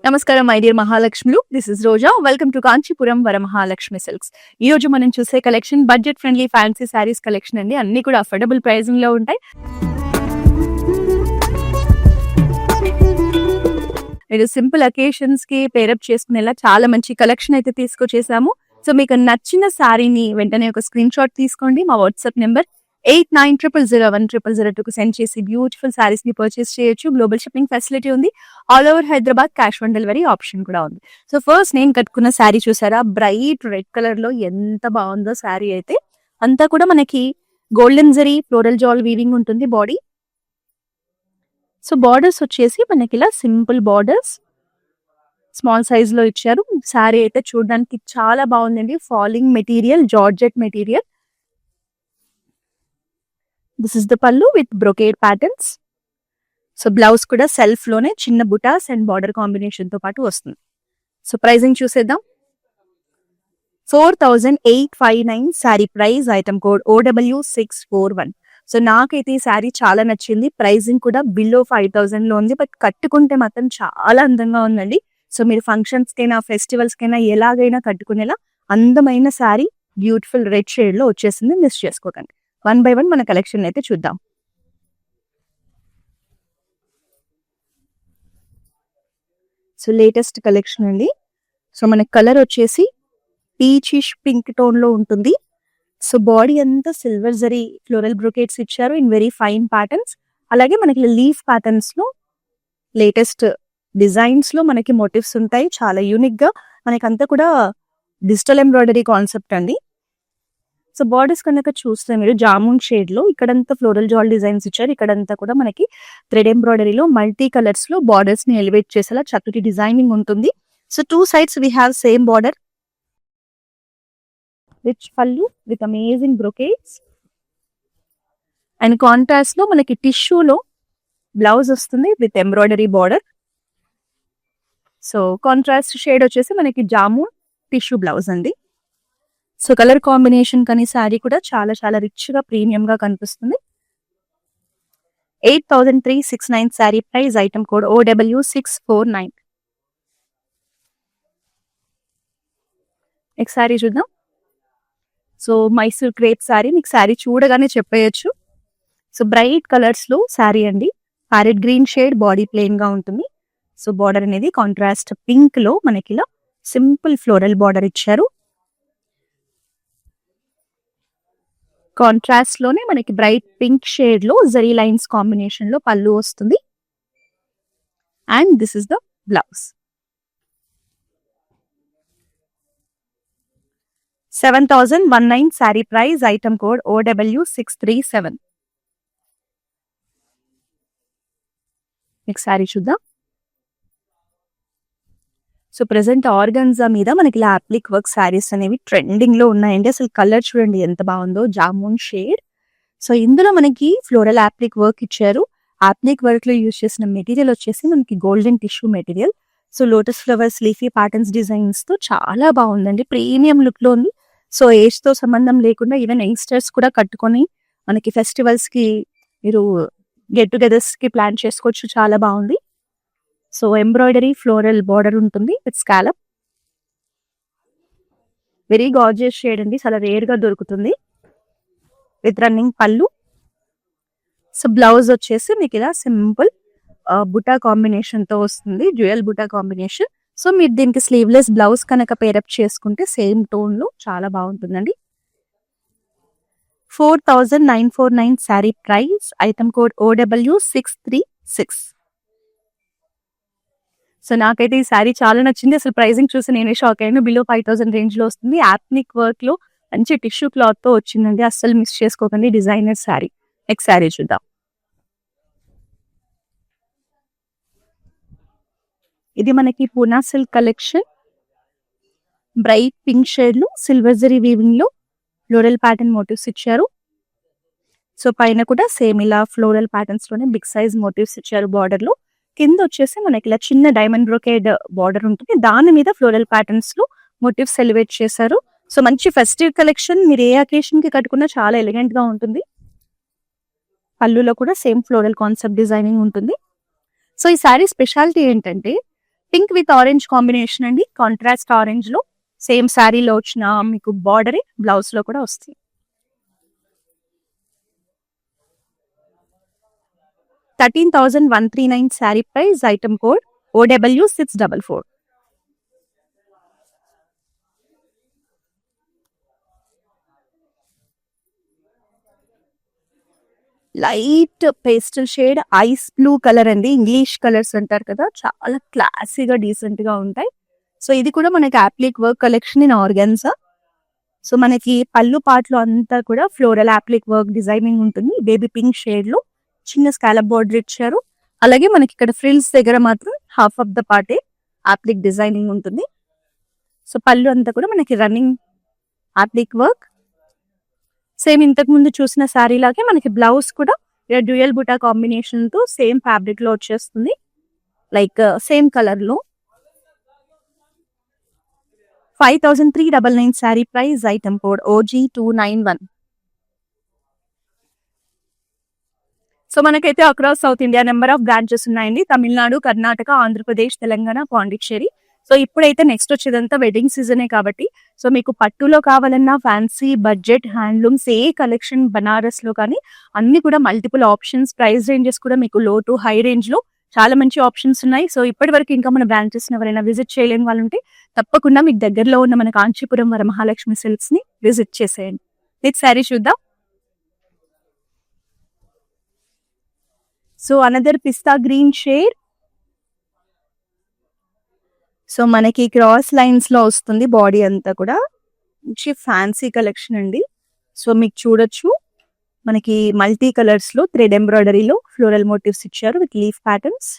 నమస్కారం my dear మహాలక్ష్మిలు. This is Roja. Welcome to Kanchipuram Varamahalakshmi silks. ఈ రోజు మనం చూసే collection budget friendly fancy saris collection అండి. అన్ని కూడా అఫోర్డబుల్ ప్రైసింగ్ లో ఉంటాయి. మీరు సింపుల్ అకేషన్స్ కి పేరప్ చేసుకునేలా చాలా మంచి కలెక్షన్ అయితే తీసుకొచ్చేసాము. సో మీకు నచ్చిన శారీని వెంటనే ఒక స్క్రీన్ షాట్ తీసుకోండి. మా వాట్సాప్ నెంబర్ 8900010002 సెండ్ చేసి బ్యూటిఫుల్ శారీస్ ని పర్చేస్ చేయొచ్చు. గ్లోబల్ షిప్పింగ్ ఫెసిలిటీ ఉంది. All over Hyderabad cash on delivery option కూడా ఉంది. సో ఫస్ట్ నేను కట్టుకున్న శారీ చూసారా, బ్రైట్ రెడ్ కలర్ లో ఎంత బాగుందో శారీ అయితే. అంతా కూడా మనకి గోల్డెన్ జరీ ఫ్లోరల్ జాల్ వీవింగ్ ఉంటుంది బాడీ. సో బార్డర్స్ వచ్చేసి మనకి ఇలా సింపుల్ బార్డర్స్ స్మాల్ సైజ్ లో ఇచ్చారు. శారీ అయితే చూడడానికి చాలా బాగుందండి. Falling material, georgette material. This is the pallu with brocade patterns. So blouse కూడా సెల్ఫ్ లోనే చిన్న బుటాస్ అండ్ బార్డర్ కాంబినేషన్ తో పాటు వస్తుంది. సో ప్రైజింగ్ చూసేద్దాం. 4859 sari price. Item code OW641. So నాకైతే ఈ శారీ చాలా నచ్చింది. ప్రైజింగ్ కూడా బిలో 5000 లో ఉంది. బట్ కట్టుకుంటే మాత్రం చాలా అందంగా ఉందండి. సో మీరు ఫంక్షన్స్ కైనా ఫెస్టివల్స్ కైనా ఎలాగైనా కట్టుకునేలా అందమైన శారీ బ్యూటిఫుల్ రెడ్ షేడ్ లో వచ్చేసింది. మిస్ చేసుకోకండి. వన్ బై వన్ మన కలెక్షన్ అయితే చూద్దాం. సో లేటెస్ట్ కలెక్షన్ అండి. సో మన కలర్ వచ్చేసి పీచిష్ పింక్ టోన్ లో ఉంటుంది. సో బాడీ అంతా సిల్వర్ జరీ ఫ్లోరల్ బ్రొకేట్స్ ఇచ్చారు ఇన్ వెరీ ఫైన్ ప్యాటర్న్స్. అలాగే మనకి లీఫ్ ప్యాటర్న్స్ లో లేటెస్ట్ డిజైన్స్ లో మనకి మోటివ్స్ ఉంటాయి. చాలా యూనిక్ గా మనకంతా కూడా డిజిటల్ ఎంబ్రాయిడరీ కాన్సెప్ట్ అండి. సో బార్డర్స్ కనుక చూస్తే మీరు జామున్ షేడ్ లో ఇక్కడంతా ఫ్లోరల్ జాల్ డిజైన్స్ ఇచ్చారు. ఇక్కడంతా కూడా మనకి థ్రెడ్ ఎంబ్రాయిడరీలో మల్టీ కలర్స్ లో బార్డర్స్ ని ఎలివేట్ చేసేలా చక్కటి డిజైనింగ్ ఉంటుంది. So two sides we have same border. Rich pallu with amazing brocades and contrast లో మనకి టిష్యూలో బ్లౌజ్ వస్తుంది with embroidery border. So contrast shade వచ్చేసి మనకి జామున్ టిష్యూ బ్లౌజ్ అండి. సో కలర్ కాంబినేషన్ కానీ శారీ కూడా చాలా చాలా రిచ్ గా ప్రీమియం గా కనిపిస్తుంది. 8369 sari price. Item code OW649. Next sari చూద్దాం. So Mysore crepe sari. మీకు శారీ చూడగానే చెప్పేయచ్చు. సో బ్రైట్ కలర్స్ లో శారీ అండి. Parrot green shade, body plain గా ఉంటుంది. సో బార్డర్ అనేది కాంట్రాస్ట్ పింక్ లో మనకి ఇలా సింపుల్ ఫ్లోరల్ బార్డర్ ఇచ్చారు. కాంట్రాస్ట్ లోనే మనకి బ్రైట్ పింక్ షేడ్ లో జరీ లైన్స్ కాంబినేషన్ లో పళ్ళు వస్తుంది. And this is the blouse. 7019 sari price. Item code OW637. Next sari చూద్దాం. సో ప్రెసెంట్ ఆర్గన్జా మీద మనకి ఇలా అప్లిక్ వర్క్ శారీస్ అనేవి ట్రెండింగ్ లో ఉన్నాయండి. అసలు కలర్ చూడండి ఎంత బాగుందో, జామున్ షేడ్. సో ఇందులో మనకి ఫ్లోరల్ అప్లిక్ వర్క్ ఇచ్చారు. అప్లిక్ వర్క్ లో యూజ్ చేసిన మెటీరియల్ వచ్చేసి మనకి golden tissue material. So lotus flowers, leafy patterns designs తో చాలా బాగుందండి. ప్రీమియం లుక్ లో ఉంది. సో ఏజ్ తో సంబంధం లేకుండా ఈవెన్ యంగ్స్టర్స్ కూడా కట్టుకొని మనకి ఫెస్టివల్స్ కి మీరు గెట్ టుగెదర్స్ కి ప్లాన్ చేసుకోవచ్చు. చాలా బాగుంది. సో ఎంబ్రాయిడరీ ఫ్లోరల్ బార్డర్ ఉంటుంది with scallop. Very gorgeous shade అండి. చాలా రేర్ గా దొరుకుతుంది. విత్ రన్నింగ్ పళ్ళు. సో బ్లౌజ్ వచ్చేసి మీకు ఇలా సింపుల్ బుటా కాంబినేషన్ తో వస్తుంది. Dual buta combination. సో మీరు దీనికి స్లీవ్లెస్ బ్లౌజ్ కనుక పేరప్ చేసుకుంటే సేమ్ టోన్ లో చాలా బాగుంటుందండి. 4949 sari price. Item code OW636. So నాకైతే ఈ శారీ చాలా నచ్చింది. అసలు ప్రైజింగ్ చూసి నేనే షాక్ అయ్యాను. బిలో 5000 రేంజ్ లో వస్తుంది. యాప్నిక్ వర్క్ లో మంచి టిష్యూ క్లాత్ తో వచ్చిందండి. అస్సలు మిస్ చేసుకోకండి. డిజైనర్ శారీ. నెక్స్ట్ శారీ చూద్దాం. ఇది మనకి Poona silk collection. Bright pink shade లో సిల్వర్ జరీ వీవింగ్ లో ఫ్లోరల్ ప్యాటర్న్ మోటివ్స్ ఇచ్చారు. సో పైన కూడా సేమ్ ఇలా ఫ్లోరల్ ప్యాటర్న్స్ లోనే బిగ్ సైజ్ మోటివ్స్ ఇచ్చారు బార్డర్ లో. కింద వచ్చేసి మనకి ఇలా చిన్న డైమండ్ బ్రొకేడ్ బార్డర్ ఉంటుంది. దాని మీద ఫ్లోరల్ ప్యాటర్న్స్ లో మోటివ్స్ ఎలివేట్ చేశారు. సో మంచి ఫెస్టివ్ కలెక్షన్. మీరు ఏ అకేషన్ కి కట్టుకున్నా చాలా ఎలిగెంట్ గా ఉంటుంది. పళ్ళులో కూడా సేమ్ ఫ్లోరల్ కాన్సెప్ట్ డిజైనింగ్ ఉంటుంది. సో ఈ శారీ స్పెషాలిటీ ఏంటంటే పింక్ విత్ ఆరెంజ్ కాంబినేషన్ అండి, కాంట్రాస్ట్ ఆరెంజ్ లో. సేమ్ శారీలో వచ్చిన మీకు బార్డరే బ్లౌజ్ లో కూడా వస్తుంది. 13,139 sari price, item code OW644. Light pastel shade ice blue colour అండి, ఇంగ్లీష్ కలర్స్ అంటారు కదా, చాలా క్లాసీగా డీసెంట్ గా ఉంటాయి. సో ఇది కూడా మనకి అప్లిక్ work collection in organza. So మనకి పళ్ళు పాటలు అంతా కూడా ఫ్లోరల్ అప్లిక్ వర్క్ డిజైనింగ్ ఉంటుంది. బేబీ పింక్ షేడ్ లో చిన్న స్కాలప్ బోర్డర్ ఇచ్చారు. అలాగే మనకి ఇక్కడ ఫ్రిల్స్ దగ్గర మాత్రం హాఫ్ ఆఫ్ ద పార్టే అప్లిక్ డిజైనింగ్ ఉంటుంది. సో పళ్ళు అంతా కూడా మనకి రన్నింగ్ అప్లిక్ వర్క్. సేమ్ ఇంతకు ముందు చూసిన శారీ లాగే మనకి బ్లౌజ్ కూడా డ్యూయల్ బుటా కాంబినేషన్ తో సేమ్ ఫ్యాబ్రిక్ లో వచ్చేస్తుంది, లైక్ సేమ్ కలర్ లో. 5,399 sari price, item code OG291. So మనకైతే across south India number of branches ఉన్నాయండి, తమిళనాడు, కర్ణాటక, ఆంధ్రప్రదేశ్, తెలంగాణ, పాండిచ్చేరి. సో ఇప్పుడైతే నెక్స్ట్ వచ్చేదంతా వెడ్డింగ్ సీజనే కాబట్టి, సో మీకు పట్టులో కావాలన్నా ఫ్యాన్సీ, బడ్జెట్, హ్యాండ్లూమ్స్, ఏ కలెక్షన్ బనారస్ లో కానీ అన్ని కూడా మల్టిపుల్ ఆప్షన్స్, ప్రైస్ రేంజెస్ కూడా మీకు లో టు హై రేంజ్ లో చాలా మంచి ఆప్షన్స్ ఉన్నాయి. సో ఇప్పటి వరకు ఇంకా మన బ్రాంచెస్ ఎవరైనా విజిట్ చేయలేని వాళ్ళు ఉంటే తప్పకుండా మీకు దగ్గరలో ఉన్న మన కాంచీపురం వరమహాలక్ష్మి సిల్క్స్ ని విజిట్ చేసేయండి. నెక్స్ట్ శారీ చూద్దాం. సో అనదర్ పిస్తా గ్రీన్ షేడ్. సో మనకి క్రాస్ లైన్స్ లో వస్తుంది బాడీ అంతా కూడా, మంచి ఫ్యాన్సీ కలెక్షన్ అండి. సో మీకు చూడొచ్చు మనకి మల్టీ కలర్స్ లో థ్రెడ్ ఎంబ్రాయిడరీలో ఫ్లోరల్ మోటివ్స్ ఇచ్చారు with leaf patterns.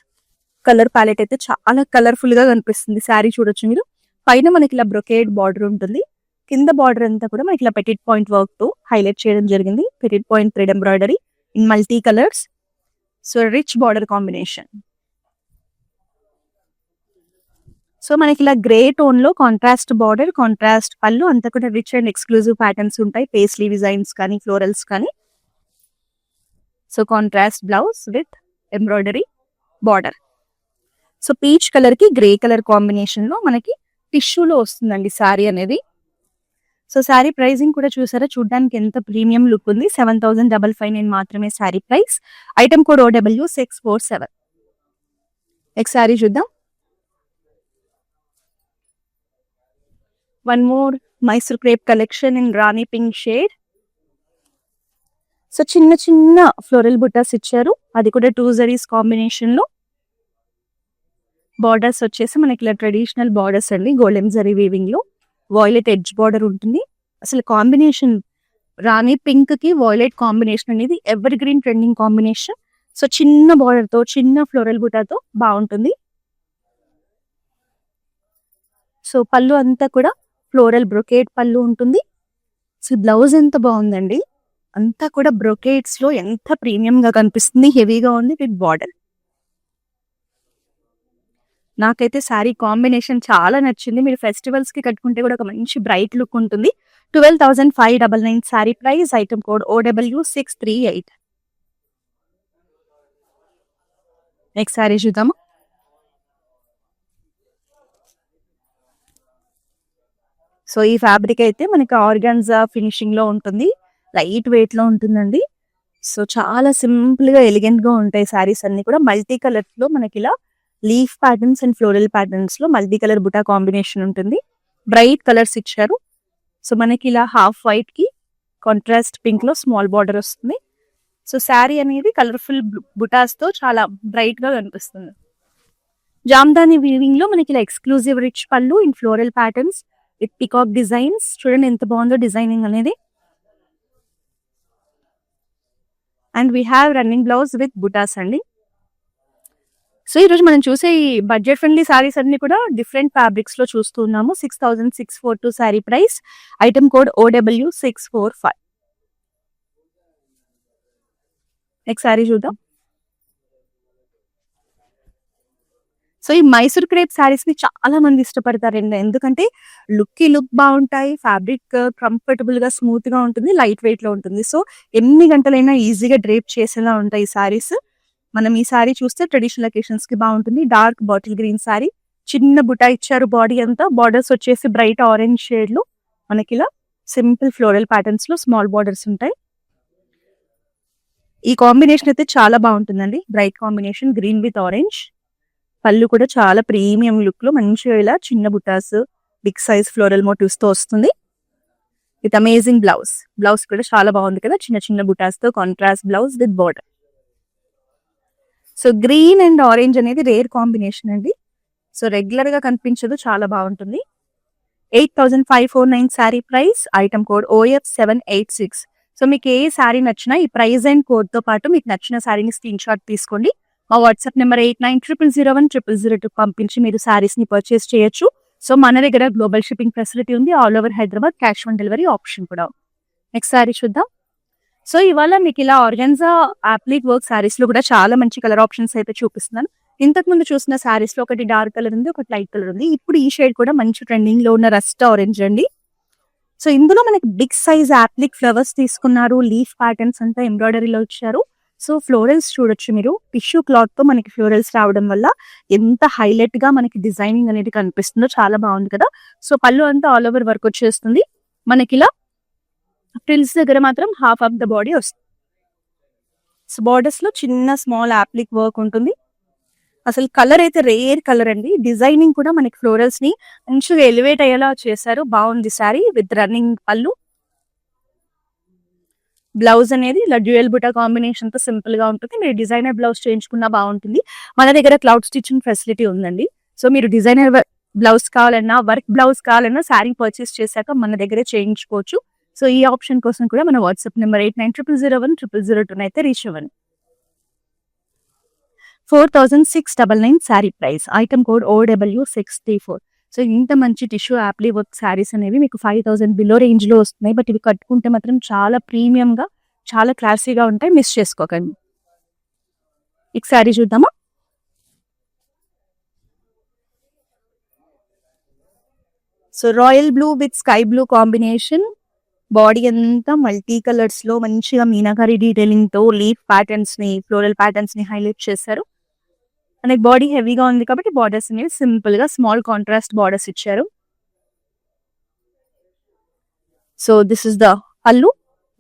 Colour palette అయితే చాలా కలర్ఫుల్ గా కనిపిస్తుంది. శారీ చూడొచ్చు మీరు, పైన మనకి ఇలా బ్రొకేడ్ బార్డర్ ఉంటుంది, కింద బార్డర్ అంతా కూడా మనకి ఇలా పెటిట్ పాయింట్ వర్క్ తో హైలైట్ చేయడం జరిగింది. Pettit point thread embroidery in multi colours. So rich border combination. So మనకి ఇలా గ్రే టోన్ లో కాంట్రాస్ట్ బార్డర్, కాంట్రాస్ట్ పళ్ళు, అంతా కూడా రిచ్ అండ్ ఎక్స్క్లూజివ్ ప్యాటర్న్స్ ఉంటాయి, పేస్లీ డిజైన్స్ కానీ ఫ్లోరల్స్ కానీ. So contrast blouse with embroidery border. So peach colour కి గ్రే కలర్ కాంబినేషన్ లో మనకి టిష్యూలో వస్తుందండి శారీ అనేది. సో శారీ ప్రైసింగ్ కూడా చూసారా, చూడడానికి ఎంత ప్రీమియం లుక్ ఉంది. 7,559 మాత్రమే sari price, item code OW647. Next sari చూద్దాం. One more Mysore crepe collection in rani pink shade. So చిన్న చిన్న ఫ్లోరల్ బుటాస్ ఇచ్చారు, అది కూడా 2 జరీస్ కాంబినేషన్ లో. బార్డర్స్ వచ్చేసి మనకి ఇలా ట్రెడిషనల్ బార్డర్స్ అండి, గోల్డెన్ జరీ వీవింగ్ లో. వాయిలెట్ ఎడ్జ్ బార్డర్ ఉంటుంది. అసలు కాంబినేషన్ రాణి పింక్ కి వాయిలెట్ కాంబినేషన్ అనేది ever green trending combination. So చిన్న బార్డర్ తో చిన్న ఫ్లోరల్ బుటాతో బాగుంటుంది. సో పళ్ళు అంతా కూడా ఫ్లోరల్ బ్రొకేట్ పళ్ళు ఉంటుంది. సో బ్లౌజ్ ఎంత బాగుందండి, అంతా కూడా బ్రొకేట్స్ లో ఎంత ప్రీమియం గా కనిపిస్తుంది, హెవీగా ఉంది విత్ బార్డర్. నాకైతే శారీ కాంబినేషన్ చాలా నచ్చింది. మీరు ఫెస్టివల్స్ కి కట్టుకుంటే కూడా ఒక మంచి బ్రైట్ లుక్ ఉంటుంది. 12,599 sari price, item code OW638. Next sari చూద్దాము. సో ఈ ఫ్యాబ్రిక్ అయితే మనకి ఆర్గాన్జా ఫినిషింగ్ లో ఉంటుంది, లైట్ వెయిట్ లో ఉంటుందండి. సో చాలా సింపుల్ గా ఎలిగెంట్ గా ఉంటాయి శారీస్ అన్ని కూడా. మల్టీ కలర్స్ లో మనకి ఇలా leaf patterns and floral patterns లో మల్టీ కలర్ బుటా కాంబినేషన్ ఉంటుంది. బ్రైట్ కలర్స్ ఇచ్చారు. సో మనకి ఇలా హాఫ్ వైట్ కి కాంట్రాస్ట్ పింక్ లో స్మాల్ బార్డర్ వస్తుంది. సో శారీ అనేది కలర్ఫుల్ బుటాస్ తో చాలా బ్రైట్ గా కనిపిస్తుంది. జామ్దాని వీవింగ్ లో మనకి ఇలా exclusive rich pallu in floral patterns with peacock designs. చూడండి ఎంత బాగుందో డిజైనింగ్ అనేది. And we have running blouse with butas అండి. సో ఈరోజు మనం చూసే ఈ బడ్జెట్ ఫ్రెండ్లీ సారీస్ అన్ని కూడా డిఫరెంట్ ఫ్యాబ్రిక్స్ లో చూస్తున్నాము. 6,642 sari price, item code OW645. Next sari చూద్దాం. సో ఈ మైసూర్ క్రేప్ శారీస్ ని చాలా మంది ఇష్టపడతారండి, ఎందుకంటే లుక్ బాగుంటాయి, ఫ్యాబ్రిక్ కంఫర్టబుల్ గా స్మూత్ గా ఉంటుంది, లైట్ వెయిట్ లో ఉంటుంది. సో ఎన్ని గంటలైనా ఈజీగా డ్రేప్ చేసేలా ఉంటాయి ఈ శారీస్. మనం ఈ శారీ చూస్తే ట్రెడిషనల్ అకేషన్స్ కి బాగుంటుంది. డార్క్ బాటిల్ గ్రీన్ శారీ, చిన్న బుటా ఇచ్చారు. బాడీ అంతా బార్డర్స్ వచ్చేసి బ్రైట్ ఆరెంజ్ షేడ్ లో మనకి ఇలా సింపుల్ ఫ్లోరల్ ప్యాటర్న్స్ లో స్మాల్ బార్డర్స్ ఉంటాయి. ఈ కాంబినేషన్ అయితే చాలా బాగుంటుందండి. Bright combination green with orange. పళ్ళు కూడా చాలా ప్రీమియం లుక్ లో మంచిగా ఇలా చిన్న బుటాస్ బిగ్ సైజ్ ఫ్లోరల్ మోటివ్స్ తో వస్తుంది. With amazing blouse. బ్లౌజ్ కూడా చాలా బాగుంది కదా, చిన్న చిన్న బుటాస్ తో contrast blouse with border. So green and orange అనేది రేర్ కాంబినేషన్ అండి. సో రెగ్యులర్ గా కనిపించదు, చాలా బాగుంటుంది. 8549 sari price. Item code OF786. So మీకు ఏ శారీ నచ్చినా ఈ ప్రైస్ అండ్ కోడ్ తో పాటు మీకు నచ్చిన శారీని స్క్రీన్ షాట్ తీసుకోండి. మా వాట్సాప్ నెంబర్ 8900010002 పంపించి మీరు శారీస్ ని పర్చేస్ చేయొచ్చు. సో మన దగ్గర గ్లోబల్ షిప్పింగ్ ఫెసిలిటీ ఉంది. All over Hyderabad cash on delivery option కూడా. నెక్స్ట్ శారీ చూద్దాం. సో ఇవాళ మీకు ఇలా ఆర్గాన్జా అప్లిక్ వర్క్ శారీస్ లో కూడా చాలా మంచి కలర్ ఆప్షన్స్ అయితే చూపిస్తున్నాను. ఇంతకు ముందు చూసిన శారీస్ లో ఒకటి డార్క్ కలర్ ఉంది, ఒకటి లైట్ కలర్ ఉంది. ఇప్పుడు ఈ షేడ్ కూడా మంచి ట్రెండింగ్ లో ఉన్న రస్ట్ ఆరెంజ్ అండి. సో ఇందులో మనకి బిగ్ సైజ్ అప్లిక్ ఫ్లవర్స్ తీసుకున్నారు. లీఫ్ ప్యాటర్న్స్ అంతా ఎంబ్రాయిడరీలో ఇచ్చారు. సో ఫ్లోరల్స్ చూడొచ్చు మీరు. టిష్యూ క్లాత్ తో మనకి ఫ్లోరల్స్ రావడం వల్ల ఎంత హైలైట్ గా మనకి డిజైనింగ్ అనేది కనిపిస్తుందో, చాలా బాగుంది కదా. సో పళ్ళు అంతా ఆల్ ఓవర్ వర్క్ వచ్చేస్తుంది. మనకి ఇలా ఫ్రిల్స్ దగ్గర మాత్రం హాఫ్ ఆఫ్ ద బాడీ వస్తుంది. సో బార్డర్స్ లో చిన్న స్మాల్ అప్లిక్ వర్క్ ఉంటుంది. అసలు కలర్ అయితే రేర్ కలర్ అండి. డిజైనింగ్ కూడా మనకి ఫ్లోరల్స్ ని మంచిగా ఎలివేట్ అయ్యేలా చేశారు. బాగుంది శారీ విత్ రన్నింగ్ పళ్ళు. బ్లౌజ్ అనేది ఇలా డ్యూయల్ బుటా కాంబినేషన్ తో సింపుల్ గా ఉంటుంది. మీరు డిజైనర్ బ్లౌజ్ చేయించుకున్నా బాగుంటుంది. మన దగ్గర క్లౌడ్ స్టిచ్చింగ్ ఫెసిలిటీ ఉందండి. సో మీరు డిజైనర్ బ్లౌజ్ కావాలన్నా, వర్క్ బ్లౌజ్ కావాలన్నా శారీ పర్చేస్ చేశాక మన దగ్గరే చేయించుకోవచ్చు. సో ఈ ఆప్షన్ కోసం కూడా మన వాట్సాప్ నెంబర్ 8900010002 అయితే రీచ్ అవ్వండి. 4699 sari price. Item code OW634. So ఇంత మంచి టిష్యూ యాప్లీ వర్క్ శారీస్ అనేవి మీకు 5000 బిలో రేంజ్ లో వస్తున్నాయి. బట్ ఇవి కట్టుకుంటే మాత్రం చాలా ప్రీమియం గా, చాలా క్లాసీగా ఉంటాయి. మిస్ చేసుకోకండి. ఈ శారీ చూద్దామా. So royal blue with sky blue combination. Body అంతా మల్టీ కలర్స్ లో మంచిగా మీనాకారి డీటెయిలింగ్ తో లీఫ్ ప్యాటర్న్స్ ని, ఫ్లోరల్ ప్యాటర్న్స్ ని హైలైట్ చేశారు. మనకి బాడీ హెవీగా ఉంది కాబట్టి బార్డర్స్ అనేవి సింపుల్ గా స్మాల్ కాంట్రాస్ట్ బార్డర్స్ ఇచ్చారు. So this is the pallu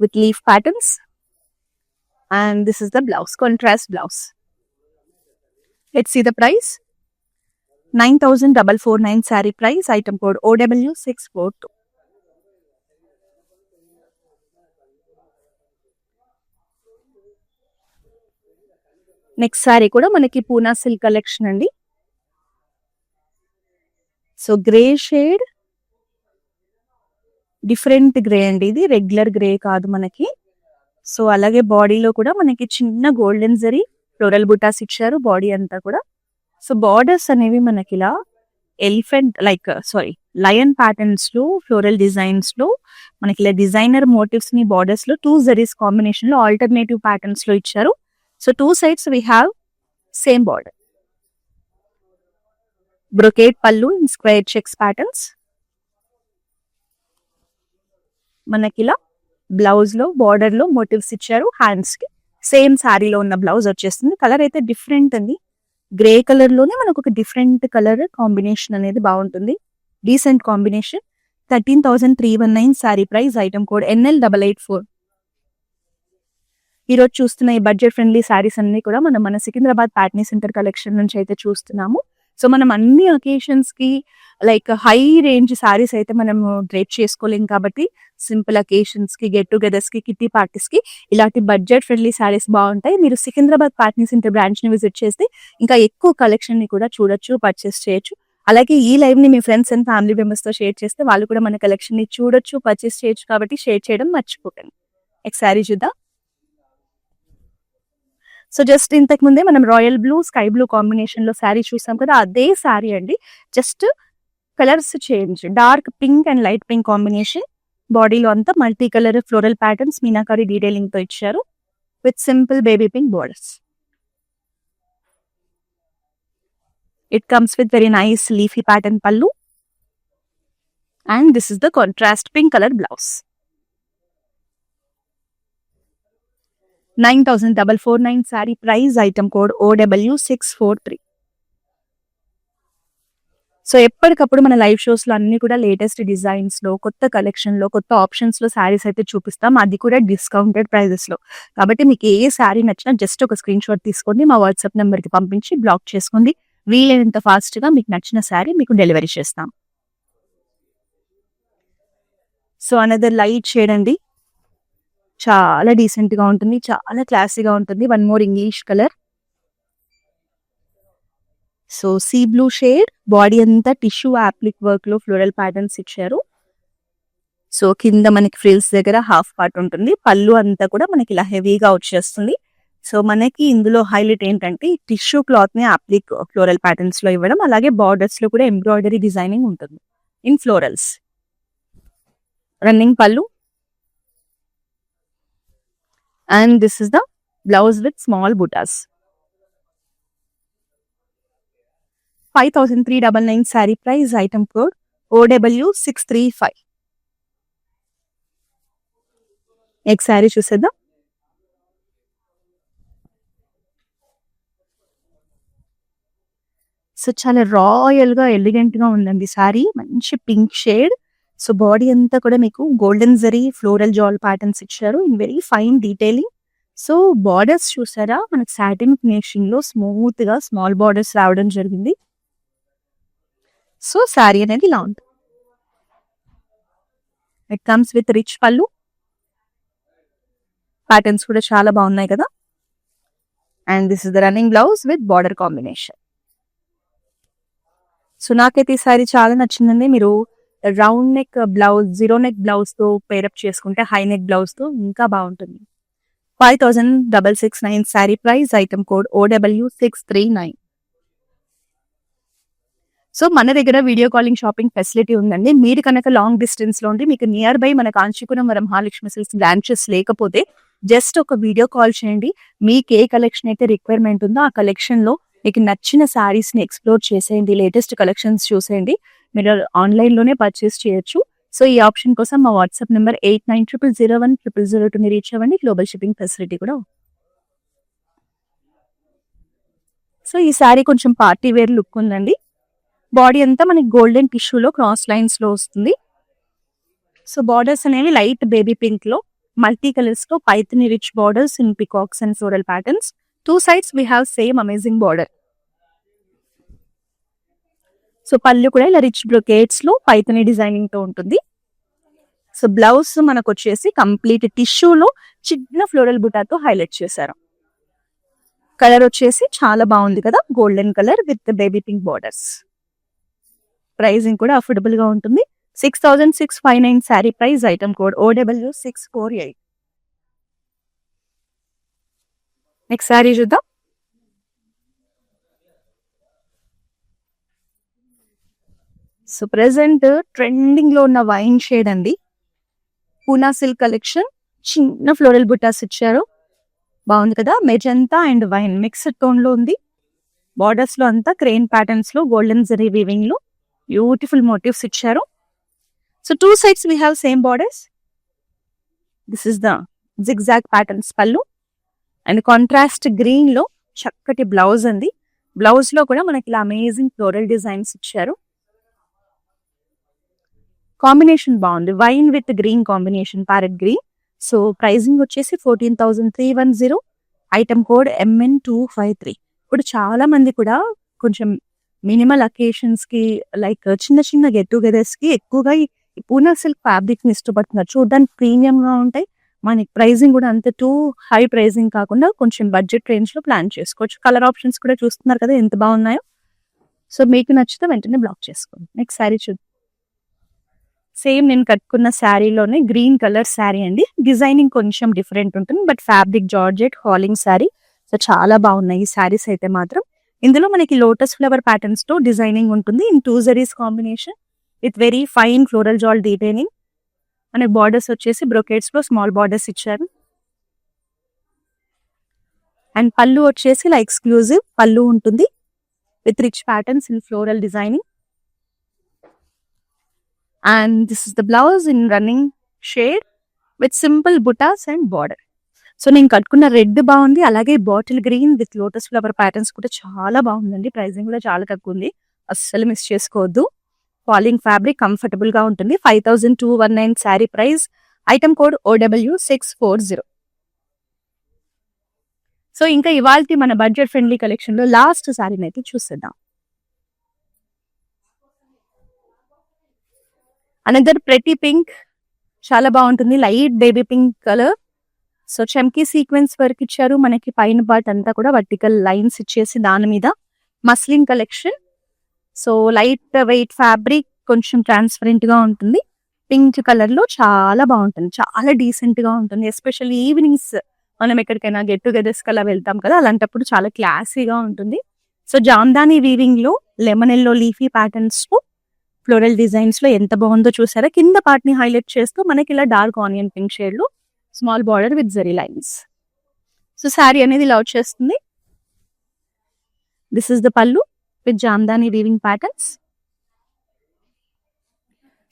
with leaf patterns and this is the blouse, contrast blouse. Let's see the price. 9449 sari price. Item code OW642. Next sari కూడా మనకి పూనా సిల్క్ కలెక్షన్ అండి. So grey shade, different grey అండి. ఇది regular grey కాదు మనకి. So అలాగే బాడీలో కూడా మనకి చిన్న గోల్డెన్ జరీ ఫ్లోరల్ బుటాస్ ఇచ్చారు బాడీ అంతా కూడా. సో బార్డర్స్ అనేవి మనకి ఇలా లయన్ ప్యాటర్న్స్ లో, ఫ్లోరల్ డిజైన్స్ లో మనకి ఇలా డిజైనర్ మోటివ్స్ ని బార్డర్స్ లో 2 జరీస్ కాంబినేషన్ లో ఆల్టర్నేటివ్ ప్యాటర్న్స్ లో ఇచ్చారు. So 2 sides we have same border. Brocade pallu in square checks patterns. మనకిలా బ్లౌజ్ లో బార్డర్ లో మోటివ్స్ ఇచ్చారు. హ్యాండ్స్ కి సేమ్ శారీలో ఉన్న బ్లౌజ్ వచ్చేస్తుంది. కలర్ అయితే డిఫరెంట్ అండి. గ్రే కలర్ లోనే మనకు ఒక డిఫరెంట్ కలర్ కాంబినేషన్ అనేది బాగుంటుంది. Decent combination. 13,319 sari price. Item code NL884. ఈ రోజు చూస్తున్న ఈ బడ్జెట్ ఫ్రెండ్లీ శారీస్ అన్ని కూడా మన సికింద్రాబాద్ ప్యాట్నీ సెంటర్ కలెక్షన్ నుంచి అయితే చూస్తున్నాము. సో మనం అన్ని అకేషన్స్ కి హై రేంజ్ శారీస్ అయితే మనం డ్రేప్ చేసుకోలేం కాబట్టి సింపుల్ అకేషన్స్ కి, గెట్ టుగెదర్స్ కి, కిట్టి పార్టీస్ కి ఇలాంటి బడ్జెట్ ఫ్రెండ్లీ శారీస్ బాగుంటాయి. మీరు సికింద్రాబాద్ ప్యాట్నీ సెంటర్ బ్రాంచ్ ని విజిట్ చేస్తే ఇంకా ఎక్కువ కలెక్షన్ ని కూడా చూడొచ్చు, పర్చేస్ చేయొచ్చు. అలాగే ఈ లైవ్ ని మీ ఫ్రెండ్స్ అండ్ ఫ్యామిలీ మెంబర్స్ తో షేర్ చేస్తే వాళ్ళు కూడా మన కలెక్షన్ ని చూడొచ్చు, పర్చేస్ చేయొచ్చు. కాబట్టి షేర్ చేయడం మర్చిపోకండి. నెక్స్ట్ శారీ చూద్దాం. సో జస్ట్ ఇంతకు ముందే మనం royal blue, sky blue combination లో శారీ చూసాం కదా, అదే శారీ అండి. Just colours change. Dark pink and light pink combination. బాడీలో అంతా multi colour floral patterns meenakari detailing తో ఇచ్చారు with simple baby pink borders. It comes with very nice leafy pattern pallu and this is the contrast pink color blouse. 9,449 saree price. Item code OW643. So ఎప్పటికప్పుడు మన live shows లో అన్ని కూడా latest designs లో, కొత్త collection లో, కొత్త options లో శారీస్ అయితే చూపిస్తాం. అది కూడా డిస్కౌంటెడ్ ప్రైజెస్ లో. కాబట్టి మీకు ఏ శారీ నచ్చినా జస్ట్ ఒక స్క్రీన్ షాట్ తీసుకోండి, మా వాట్సాప్ నెంబర్ కి పంపించి బ్లాక్ చేసుకోండి. వీలైనంత ఫాస్ట్ గా మీకు నచ్చిన శారీ మీకు డెలివరీ చేస్తాం. సో అనదర్ లైట్ షేడ్ అండి, చాలా డీసెంట్ గా ఉంటుంది, చాలా క్లాసీగా ఉంటుంది. One more English colour. So sea blue shade, body అంతా టిష్యూ యాప్లిక్ వర్క్ లో ఫ్లోరల్ ప్యాటర్న్స్ ఇచ్చారు. సో కింద మనకి ఫ్రిల్స్ దగ్గర హాఫ్ పార్ట్ ఉంటుంది. పళ్ళు అంతా కూడా మనకి ఇలా హెవీగా వచ్చేస్తుంది. సో మనకి ఇందులో హైలైట్ ఏంటంటే టిష్యూ క్లాత్ ని యాప్లిక్ ఫ్లోరల్ ప్యాటర్న్స్ లో ఇవ్వడం, అలాగే బార్డర్స్ లో కూడా ఎంబ్రాయిడరీ డిజైనింగ్ ఉంటుంది in florals. Running pallu, and this is the blouse with small butas. 5399 sari price, item code OW635. Next sari చూసేద్దాం. సో చాలా రాయల్ గా ఎలిగెంట్ గా ఉందండి శారీ, మంచి పింక్ షేడ్. సో బాడీ అంతా కూడా మీకు గోల్డెన్ జరీ ఫ్లోరల్ జాల్ ప్యాటర్న్స్ ఇచ్చారు in very fine detailing. So borders చూసారా, మనకి సాటిన్ ఫినిషింగ్ లో స్మూత్ గా స్మాల్ బార్డర్స్ రావడం జరిగింది. సో శారీ అనేది ఇలా ఉంటుంది. ఇట్ కమ్స్ విత్ రిచ్ పళ్ళు. ప్యాటర్న్స్ కూడా చాలా బాగున్నాయి కదా. And this is the running blouse with border combination. So నాకైతే ఈ శారీ చాలా నచ్చిందండి. మీరు round neck blouse, zero neck blouse తో పేరప్ చేసుకుంటే హై నెక్ బ్లౌజ్ తో ఇంకా బాగుంటుంది. 5669 sari price, item code OW639. So మన దగ్గర వీడియో కాలింగ్ షాపింగ్ ఫెసిలిటీ ఉందండి. మీరు కనుక లాంగ్ డిస్టెన్స్ లో ఉండి మీకు నియర్ బై మన కాంచీపురం మహాలక్ష్మి సిల్క్స్ బ్రాంచెస్ లేకపోతే జస్ట్ ఒక వీడియో కాల్ చేయండి. మీకు ఏ కలెక్షన్ అయితే రిక్వైర్మెంట్ ఉందో ఆ కలెక్షన్ లో మీకు నచ్చిన శారీస్ ని ఎక్స్ప్లోర్ చేసేయండి, లేటెస్ట్ కలెక్షన్స్ చూసేయండి. మీరు ఆన్లైన్ లోనే పర్చేస్ చేయొచ్చు. సో ఈ ఆప్షన్ కోసం మా వాట్సాప్ నెంబర్ 8900010002 రీచ్ అవ్వండి. గ్లోబల్ షిప్పింగ్ ఫెసిలిటీ కూడా. సో ఈ శారీ కొంచెం పార్టీ వేర్ లుక్ ఉందండి. బాడీ అంతా మనకి గోల్డెన్ టిష్యూలో క్రాస్ లైన్స్ లో వస్తుంది. సో బార్డర్స్ అనేవి లైట్ బేబీ పింక్ లో మల్టీ కలర్స్ లో Paithani rich borders in peacocks and floral patterns. Two sides we have same amazing border. So పళ్ళు కూడా ఇలా రిచ్ బ్రొకేట్స్ లో పైథనీ డిజైనింగ్ తో ఉంటుంది. సో బ్లౌజ్ మనకు వచ్చేసి కంప్లీట్ టిష్యూలో చిన్న ఫ్లోరల్ బుటాతో హైలైట్ చేశారు. కలర్ వచ్చేసి చాలా బాగుంది కదా, golden colour with baby pink borders. Pricing కూడా అఫోర్డబుల్ గా ఉంటుంది. 6659 sari price, item code OW648. Next sari చూద్దాం. సో ప్రెసెంట్ ట్రెండింగ్ లో ఉన్న వైన్ షేడ్ అండి, పూనా సిల్క్ కలెక్షన్. చిన్న ఫ్లోరల్ బుటాస్ ఇచ్చారు, బాగుంది కదా. Magenta and wine mixed tone లో ఉంది. బార్డర్స్ లో అంతా క్రెయిన్ ప్యాటర్న్స్ లో గోల్డెన్ జరీ వీవింగ్ లో బ్యూటిఫుల్ మోటివ్స్ ఇచ్చారు. So two sides we have same borders. This is the zigzag patterns pallu, and contrast green లో చక్కటి బ్లౌజ్ అండి. బ్లౌజ్ లో కూడా మనకి ఇలా అమేజింగ్ ఫ్లోరల్ డిజైన్స్ ఇచ్చారు. కాంబినేషన్ బాగుంది, wine with green combination, parrot green. So pricing వచ్చేసి 14,310, ఐటమ్ కోడ్ MN253. ఇప్పుడు చాలా మంది కూడా కొంచెం మినిమల్ అకేషన్స్ కి, లైక్ చిన్న చిన్న గెట్ టుగెదర్స్ కి ఎక్కువగా ఈ పూనా సిల్క్ ఫ్యాబ్రిక్ ని ఇష్టపడుతున్నారు. చూడడానికి ప్రీమియం గా ఉంటాయి, మనకి ప్రైజింగ్ కూడా అంత టూ హై ప్రైజింగ్ కాకుండా కొంచెం బడ్జెట్ రేంజ్ లో ప్లాన్ చేసుకోవచ్చు. కలర్ ఆప్షన్స్ కూడా చూస్తున్నారు కదా ఎంత బాగున్నాయో. సో మీకు నచ్చితే వెంటనే బ్లాక్ చేసుకోండి. నెక్స్ట్ శారీ చూద్దాం. సేమ్ నేను కట్టుకున్న శారీలోనే గ్రీన్ కలర్ శారీ అండి. డిజైనింగ్ కొంచెం డిఫరెంట్ ఉంటుంది, బట్ ఫ్యాబ్రిక్ జార్జెట్ హాలింగ్ శారీ. సో చాలా బాగున్నాయి ఈ శారీస్ అయితే మాత్రం. ఇందులో మనకి లోటస్ ఫ్లవర్ ప్యాటర్న్స్ తో డిజైనింగ్ ఉంటుంది in two zaris combination with very fine floral jaal detailing. మనకి బార్డర్స్ వచ్చేసి బ్రొకేట్స్ లో స్మాల్ బార్డర్స్ ఇచ్చారు. అండ్ పళ్ళు వచ్చేసి ఇలా ఎక్స్క్లూజివ్ పళ్ళు ఉంటుంది with rich patterns in floral designing. And this is the blouse in running shade with simple buttas and border. So నేను కట్టుకున్న red బాగుంది, అలాగే bottle green with lotus flower patterns కూడా చాలా బాగుందండి. ప్రైసింగ్ కూడా చాలా తక్కువ ఉంది. అస్సలు మిస్ చేసుకోవద్దు. ఫాలింగ్ ఫ్యాబ్రిక్ కంఫర్టబుల్ గా ఉంటుంది. 5219 sari price. Item code OW640. So ఇంకా ఇవాల్టి మన బడ్జెట్ ఫ్రెండ్లీ కలెక్షన్ లో లాస్ట్ శారీని అయితే చూసేద్దాం. అనదర్ ప్రెటీ పింక్, చాలా బాగుంటుంది. Light baby pink colour. So chamki sequence work ఇచ్చారు. మనకి పైన పార్ట్ అంతా కూడా వర్టికల్ లైన్స్ ఇచ్చేసి దాని మీద muslin collection. So light weight fabric, కొంచెం ట్రాన్స్పరెంట్ గా ఉంటుంది. పింక్ కలర్ లో చాలా బాగుంటుంది, చాలా డీసెంట్ గా ఉంటుంది. ఎస్పెషల్లీ ఈవినింగ్స్ మనం ఎక్కడికైనా గెట్ టుగెదర్స్ కల్లా వెళ్తాం కదా, అలాంటప్పుడు చాలా క్లాసీగా ఉంటుంది. సో జామ్దాని వీవింగ్ లో లెమన్ ఎల్లో లీఫీ ప్యాటర్న్స్ తో ఫ్లోరల్ డిజైన్స్ లో ఎంత బాగుందో చూసారా. కింద పార్ట్ ని హైలైట్ చేస్తూ మనకి ఇలా డార్క్ ఆనియన్ పింక్ షేడ్ లో small border with zari lines. So sari అనేది ఇలా వచ్చేస్తుంది. This is the pallu with Jamdani weaving patterns.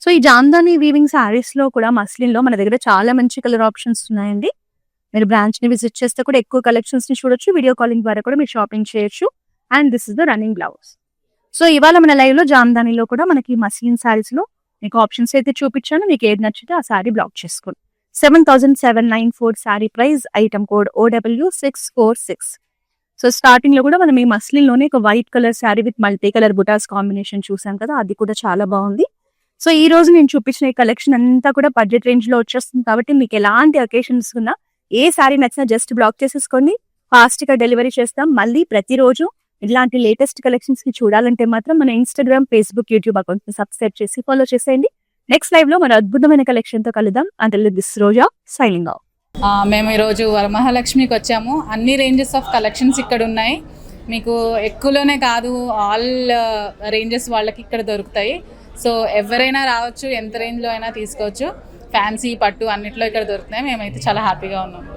So ఈ జామ్దాని వీవింగ్ శారీస్ లో కూడా మస్లిన్ లో మన దగ్గర చాలా మంచి కలర్ ఆప్షన్స్ ఉన్నాయండి. మీరు బ్రాంచ్ ని విజిట్ చేస్తే కూడా ఎక్కువ కలెక్షన్స్ ని చూడొచ్చు. వీడియో కాలింగ్ ద్వారా కూడా మీరు షాపింగ్ చేయొచ్చు. And this is the running blouse. So ఇవాళ మన లైవ్ లో జామ్దానిలో కూడా మనకి మస్లిన్ శారీస్ లో మీకు ఆప్షన్స్ అయితే చూపించాను. మీకు ఏది నచ్చితే ఆ శారీ బ్లాక్ చేసుకోండి. 7794 sari price. Item code OW646. So starting లో కూడా మనం ఈ మస్లిన్ లోనే ఒక white colour sari with multi colour butas combination చూసాం కదా, అది కూడా చాలా బాగుంది. సో ఈ రోజు నేను చూపించిన ఈ కలెక్షన్ అంతా కూడా బడ్జెట్ రేంజ్ లో వచ్చేస్తుంది కాబట్టి మీకు ఎలాంటి అకేషన్స్ ఉన్నా ఏ శారీ నచ్చినా జస్ట్ బ్లాక్ చేసేసుకోండి. ఫాస్ట్ గా డెలివరీ చేస్తాం. మళ్ళీ ప్రతిరోజు ఇలాంటి లేటెస్ట్ కలెక్షన్స్ ని చూడాలంటే మాత్రం మన ఇన్స్టాగ్రామ్, ఫేస్బుక్, యూట్యూబ్ అకౌంట్ ని సబ్స్క్రైబ్ చేసి ఫాలో చేసేయండి. నెక్స్ట్ లైవ్ లో మన అద్భుతమైన కలెక్షన్ తో కలుద్దాం. Until this Roja signing off. మేము ఈరోజు వరమహాలక్ష్మికి వచ్చాము. అన్ని రేంజెస్ ఆఫ్ కలెక్షన్స్ ఇక్కడ ఉన్నాయి. మీకు ఎక్కువలోనే కాదు, ఆల్ రేంజెస్ వాళ్ళకి ఇక్కడ దొరుకుతాయి. సో ఎవరైనా రావచ్చు, ఎంత రేంజ్లో అయినా తీసుకోవచ్చు. ఫ్యాన్సీ, పట్టు అన్నిట్లో ఇక్కడ దొరుకుతున్నాయి. మేమైతే చాలా హ్యాపీగా ఉన్నాము.